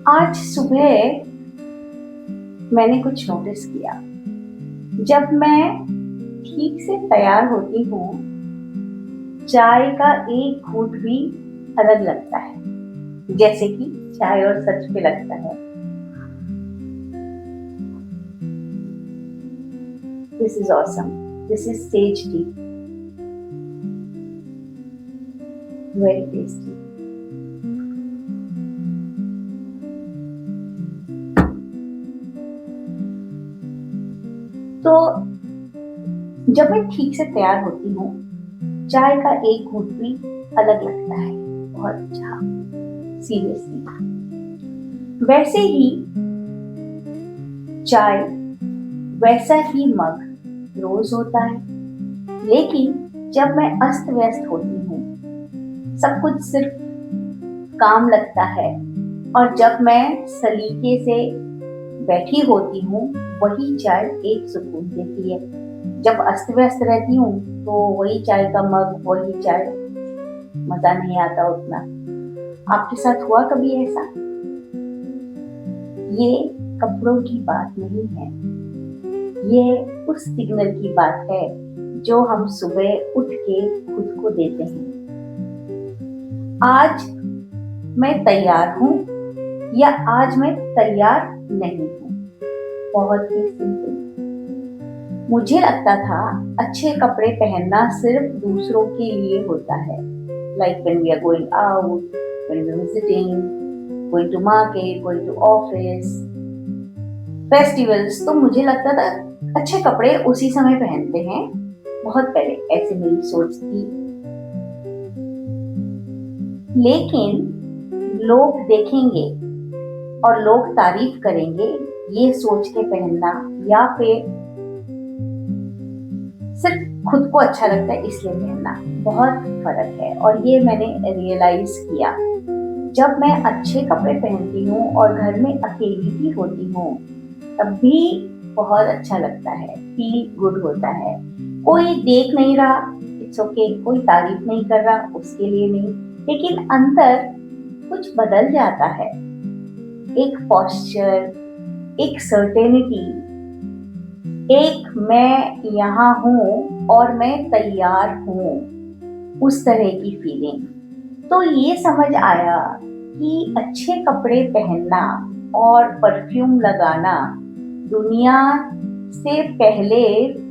आज सुबह मैंने कुछ नोटिस किया। जब मैं ठीक से तैयार होती हूँ, चाय का एक घूंट भी अलग लगता है, जैसे कि चाय और सच पे लगता है। This is awesome. This is says T, very tasty. तो जब मैं ठीक से तैयार होती हूँ, चाय का एक घूंट भी अलग लगता है। बहुत अच्छा, सीरियसली। वैसे ही चाय, वैसा ही मग रोज होता है। लेकिन जब मैं अस्त व्यस्त होती हूँ, सब कुछ सिर्फ काम लगता है, और जब मैं सलीके से बैठी होती हूँ, वही चाय एक सुकून देती है। जब अस्त व्यस्त रहती हूँ तो वही चाय का मग, वही चाय, मजा नहीं आता उतना। आपके साथ हुआ कभी ऐसा? ये कपड़ों की बात नहीं है, ये उस सिग्नल की बात है जो हम सुबह उठ के खुद को देते हैं। आज मैं तैयार हूँ या आज मैं तैयार नहीं हूँ। बहुत ही सिंपल। मुझे लगता था अच्छे कपड़े पहनना सिर्फ दूसरों के लिए होता है, like when we are going out, when we are visiting, going to market, going to office, festivals. तो मुझे लगता था अच्छे कपड़े उसी समय पहनते हैं। बहुत पहले ऐसी मेरी सोच थी। लेकिन लोग देखेंगे और लोग तारीफ करेंगे, ये सोच के पहनना, या फिर सिर्फ खुद को अच्छा लगता है इसलिए पहनना, बहुत फर्क है। और ये मैंने रियलाइज किया जब मैं अच्छे कपड़े पहनती हूँ और घर में अकेली भी होती हूँ, तब भी बहुत अच्छा लगता है, फील गुड होता है। कोई देख नहीं रहा, इट्स ओके, कोई तारीफ नहीं कर रहा, उसके लिए नहीं, लेकिन अंदर कुछ बदल जाता है। एक पॉस्चर, एक सर्टेनिटी, एक मैं यहाँ हूँ और मैं तैयार हूँ, उस तरह की फीलिंग। तो ये समझ आया कि अच्छे कपड़े पहनना और परफ्यूम लगाना दुनिया से पहले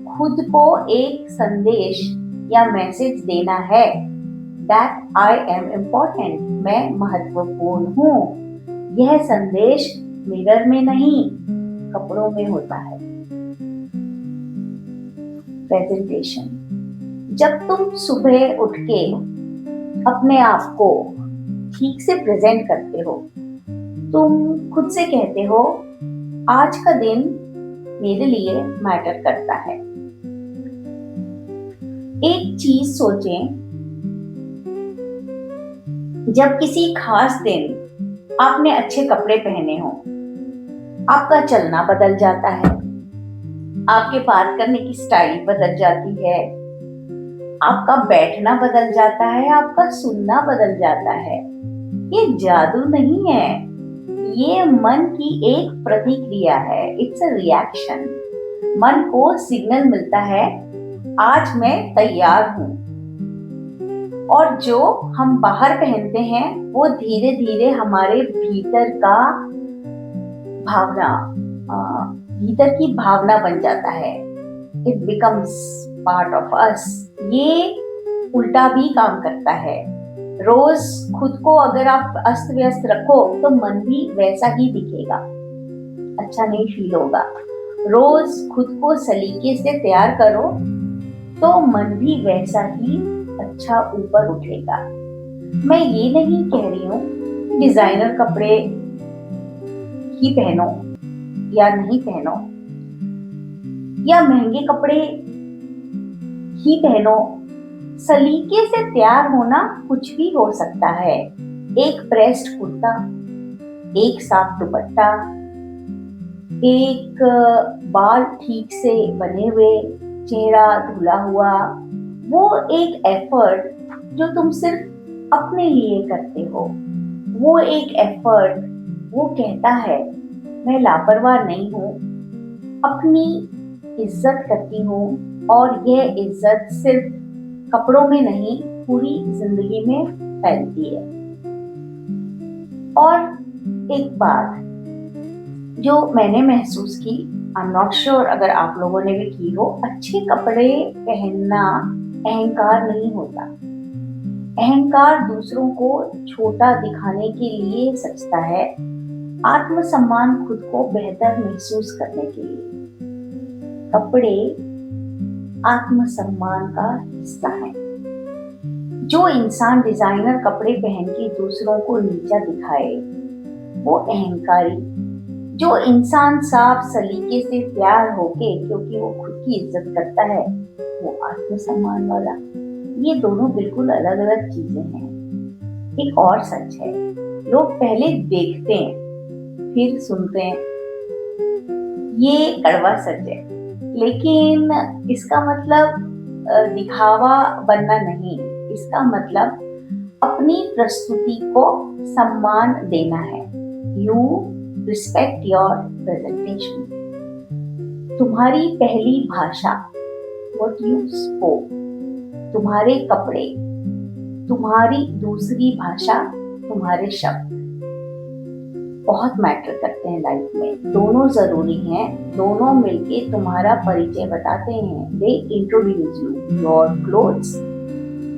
खुद को एक संदेश या मैसेज देना है, दैट आई एम इम्पोर्टेंट, मैं महत्वपूर्ण हूँ। यह संदेश मिरर में नहीं, कपड़ों में होता है। प्रेजेंटेशन। जब तुम सुबह उठ के अपने आप को ठीक से प्रेजेंट करते हो, तुम खुद से कहते हो आज का दिन मेरे लिए मैटर करता है। एक चीज सोचें, जब किसी खास दिन आपने अच्छे कपड़े पहने हो, आपका चलना बदल जाता है, आपके बात करने की स्टाइल बदल जाती है, आपका बैठना बदल जाता है, आपका सुनना बदल जाता है। ये जादू नहीं है, ये मन की एक प्रतिक्रिया है, इट्स अ रिएक्शन। मन को सिग्नल मिलता है आज मैं तैयार हूँ। और जो हम बाहर पहनते हैं वो धीरे धीरे हमारे भीतर की भावना बन जाता है। It becomes part of us. ये उल्टा भी काम करता है। रोज खुद को अगर आप अस्त व्यस्त रखो तो मन भी वैसा ही दिखेगा, अच्छा नहीं फील होगा। रोज खुद को सलीके से तैयार करो तो मन भी वैसा ही अच्छा ऊपर उठेगा। मैं ये नहीं कह रही हूँ डिजाइनर कपड़े ही पहनो या नहीं पहनो, या महंगे कपड़े ही पहनो। सलीके से तैयार होना कुछ भी हो सकता है। एक प्रेस्ड कुर्ता, एक साफ दुपट्टा, एक बाल ठीक से बने हुए, चेहरा धुला हुआ, वो एक एफर्ट जो तुम सिर्फ अपने लिए करते हो। वो एक एफर्ट वो कहता है मैं लापरवाह नहीं हूँ, अपनी इज्जत करती हूँ और यह इज्जत सिर्फ कपड़ों में नहीं पूरी जिंदगी में फैलती है। और एक बात जो मैंने महसूस की, आई एम नॉट श्योर अगर आप लोगों ने भी की हो, अच्छे कपड़े पहनना अहंकार नहीं होता। अहंकार दूसरों को छोटा दिखाने के लिए सचता है, आत्मसम्मान खुद को बेहतर महसूस करने के लिए। कपड़े आत्मसम्मान का हिस्सा है। जो इंसान डिजाइनर कपड़े पहन के दूसरों को नीचा दिखाए वो अहंकारी। जो इंसान साफ सलीके से तैयार होके क्योंकि वो खुद की इज्जत करता है वो आत्मसम्मान वाला। ये दोनों बिल्कुल अलग अलग चीजें हैं। एक और सच है, लोग पहले देखते हैं फिर सुनते हैं। ये कड़वा सच है, लेकिन इसका मतलब दिखावा बनना नहीं। इसका मतलब अपनी प्रस्तुति को सम्मान देना है। You respect your presentation. तुम्हारी पहली भाषा, व्हाट यू स्पोक, तुम्हारे कपड़े, तुम्हारी दूसरी भाषा, तुम्हारे शब्द बहुत मैटर करते हैं लाइफ में। दोनों जरूरी हैं, दोनों मिलके तुम्हारा परिचय बताते हैं। They introduce you, your clothes,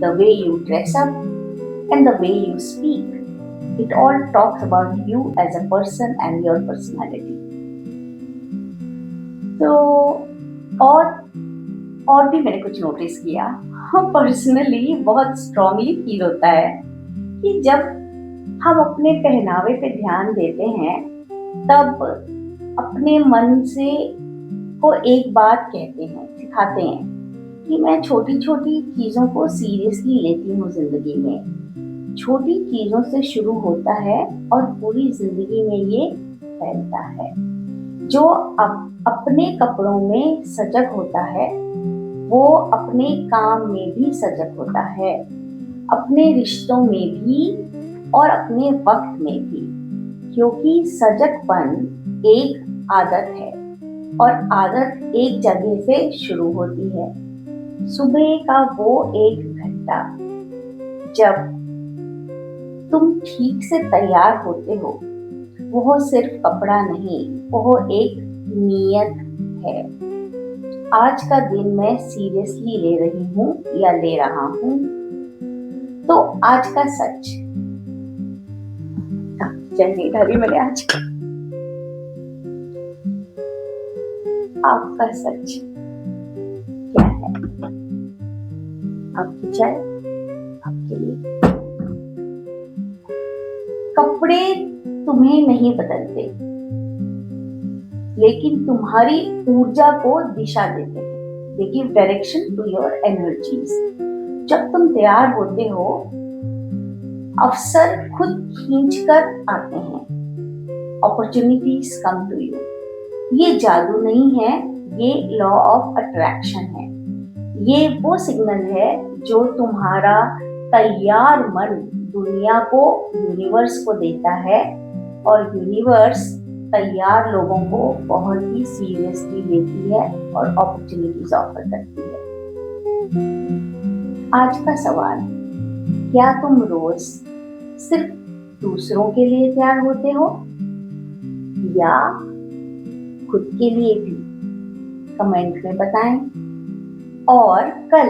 the way you dress up and the way you speak, it all talks about you as a person and your personality. तो और भी मैंने कुछ नोटिस किया। पर्सनली बहुत स्ट्रांगली फील होता है कि जब हम अपने पहनावे पे ध्यान देते हैं तब अपने मन से को एक बात कहते हैं, सिखाते हैं कि मैं छोटी छोटी चीजों को सीरियसली लेती हूँ जिंदगी में। छोटी चीजों से शुरू होता है और पूरी जिंदगी में ये फैलता है। जो अपने कपड़ों में सजग होता है वो अपने काम में भी सजग होता है, अपने रिश्तों में भी और अपने वक्त में भी। क्योंकि सजगपन एक आदत है और आदत एक जगह से शुरू होती है। सुबह का वो 1 घंटा जब तुम ठीक से तैयार होते हो वो सिर्फ कपड़ा नहीं, वो एक नियत है। आज का दिन मैं सीरियसली ले रही हूँ या ले रहा हूँ। तो आज का सच, चलिए ढाली मैंने आज आपका सच क्या है? आपकी चाय आपके लिए। कपड़े तुम्हें नहीं बदलते लेकिन तुम्हारी ऊर्जा को दिशा देते हैं। They give direction to your energies. जब तुम तैयार होते हो अवसर खुद खींच कर आते हैं। Opportunities come to you. ये जादू नहीं है, ये लॉ ऑफ अट्रैक्शन है। ये वो सिग्नल है जो तुम्हारा तैयार मन दुनिया को, यूनिवर्स को देता है और यूनिवर्स तैयार लोगों को बहुत ही सीरियसली लेती है और अपॉर्चुनिटीज ऑफर करती है। आज का सवाल, क्या तुम रोज सिर्फ दूसरों के लिए तैयार होते हो या खुद के लिए भी? कमेंट में बताएं। और कल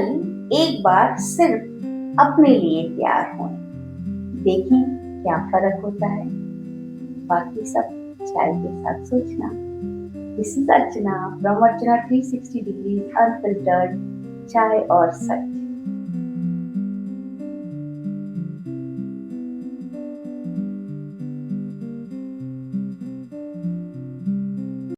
एक बार सिर्फ अपने लिए तैयार हों। देखें क्या फर्क होता है। बाकी सब चाय के साथ सोचना। This is Archana from Archana 360 degree unfiltered चाय और सच।